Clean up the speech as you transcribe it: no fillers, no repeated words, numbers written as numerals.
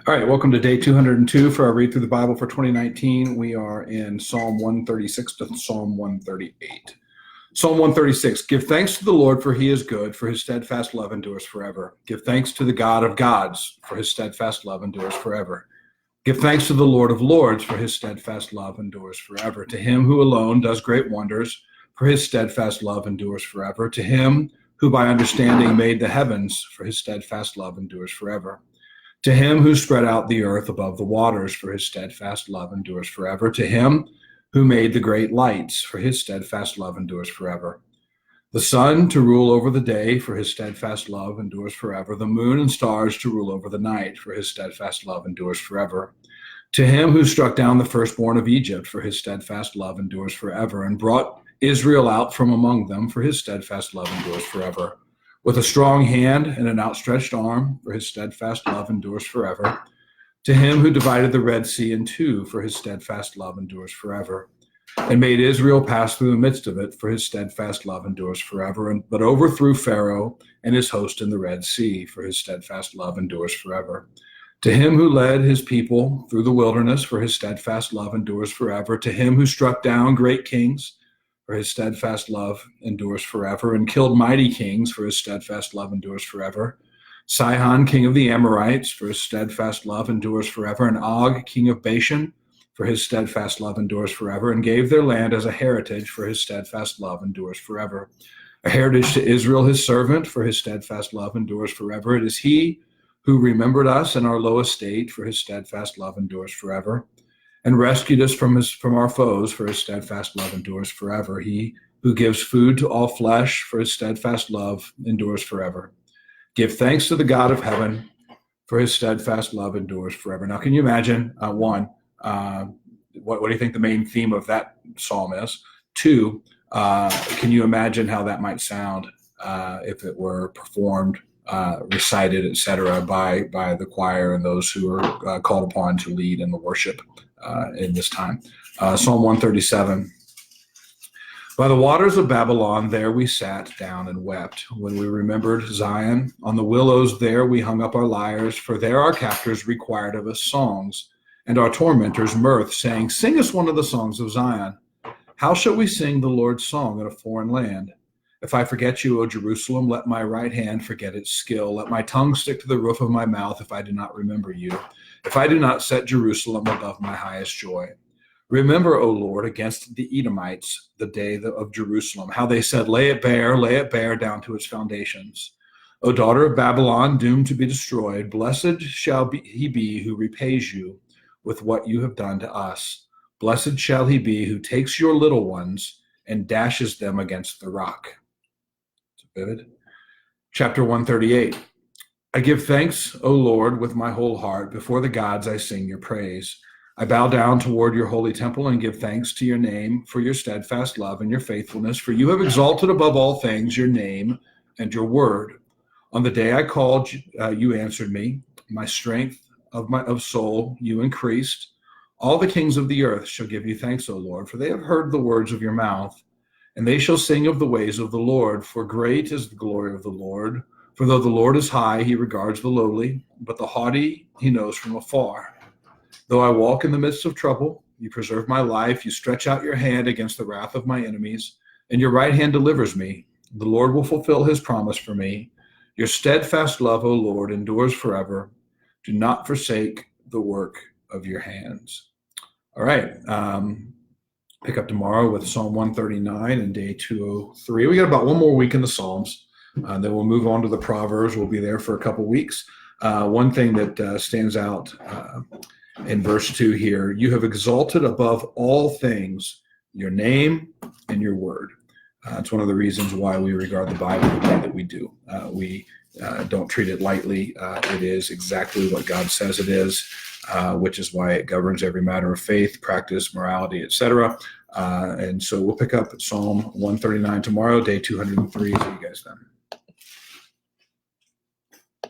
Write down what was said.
All right, welcome to day 202 for our Read Through the Bible for 2019. We are in Psalm 136 to Psalm 138. Psalm 136, give thanks to the Lord, for he is good, for his steadfast love endures forever. Give thanks to the God of gods, for his steadfast love endures forever. Give thanks to the Lord of lords, for his steadfast love endures forever. To him who alone does great wonders, for his steadfast love endures forever. To him who by understanding made the heavens, for his steadfast love endures forever. To him who spread out the earth above the waters, for his steadfast love endures forever. To him who made the great lights, for his steadfast love endures forever. The sun to rule over the day, for his steadfast love endures forever. The moon and stars to rule over the night, for his steadfast love endures forever. To him who struck down the firstborn of Egypt, for his steadfast love endures forever, and brought Israel out from among them, for his steadfast love endures forever. With a strong hand and an outstretched arm, for his steadfast love endures forever. To him who divided the Red Sea in two, for his steadfast love endures forever. And made Israel pass through the midst of it, for his steadfast love endures forever. But overthrew Pharaoh and his host in the Red Sea, for his steadfast love endures forever. To him who led his people through the wilderness, for his steadfast love endures forever. To him who struck down great kings, for his steadfast love endures forever, and killed mighty kings, for his steadfast love endures forever. Sihon, king of the Amorites, for his steadfast love endures forever, and Og, king of Bashan, for his steadfast love endures forever, and gave their land as a heritage, for his steadfast love endures forever. A heritage to Israel, his servant, for his steadfast love endures forever. It is he who remembered us in our low estate, for his steadfast love endures forever, and rescued us from our foes, for his steadfast love endures forever. He who gives food to all flesh, for his steadfast love endures forever. Give thanks to the God of heaven, for his steadfast love endures forever. Now, can you imagine, what do you think the main theme of that psalm is? Two, can you imagine how that might sound if it were performed, recited, etc., by the choir and those who are called upon to lead in the worship in this time? Psalm 137. By the waters of Babylon, there we sat down and wept. When we remembered Zion, on the willows there we hung up our lyres, for there our captors required of us songs, and our tormentors mirth, saying, sing us one of the songs of Zion. How shall we sing the Lord's song in a foreign land? If I forget you, O Jerusalem, let my right hand forget its skill. Let my tongue stick to the roof of my mouth if I do not remember you, if I do not set Jerusalem above my highest joy. Remember, O Lord, against the Edomites, the day of Jerusalem, how they said, lay it bare down to its foundations. O daughter of Babylon, doomed to be destroyed, blessed shall he be who repays you with what you have done to us. Blessed shall he be who takes your little ones and dashes them against the rock. It's vivid. Chapter 138. I give thanks, O Lord, with my whole heart. Before the gods I sing your praise. I bow down toward your holy temple and give thanks to your name for your steadfast love and your faithfulness, for you have exalted above all things your name and your word. On the day I called, you answered me. My strength of soul you increased. All the kings of the earth shall give you thanks, O Lord, for they have heard the words of your mouth, and they shall sing of the ways of the Lord, for great is the glory of the Lord. For though the Lord is high, he regards the lowly, but the haughty he knows from afar. Though I walk in the midst of trouble, you preserve my life. You stretch out your hand against the wrath of my enemies, and your right hand delivers me. The Lord will fulfill his promise for me. Your steadfast love, O Lord, endures forever. Do not forsake the work of your hands. All right. Pick up tomorrow with Psalm 139 and day 203. We got about one more week in the Psalms. Then we'll move on to the Proverbs. We'll be there for a couple weeks. One thing that stands out in verse 2 here, you have exalted above all things your name and your word. It's one of the reasons why we regard the Bible the way that we do. We don't treat it lightly. It is exactly what God says it is, which is why it governs every matter of faith, practice, morality, etc. And so we'll pick up Psalm 139 tomorrow, day 203. See you guys then.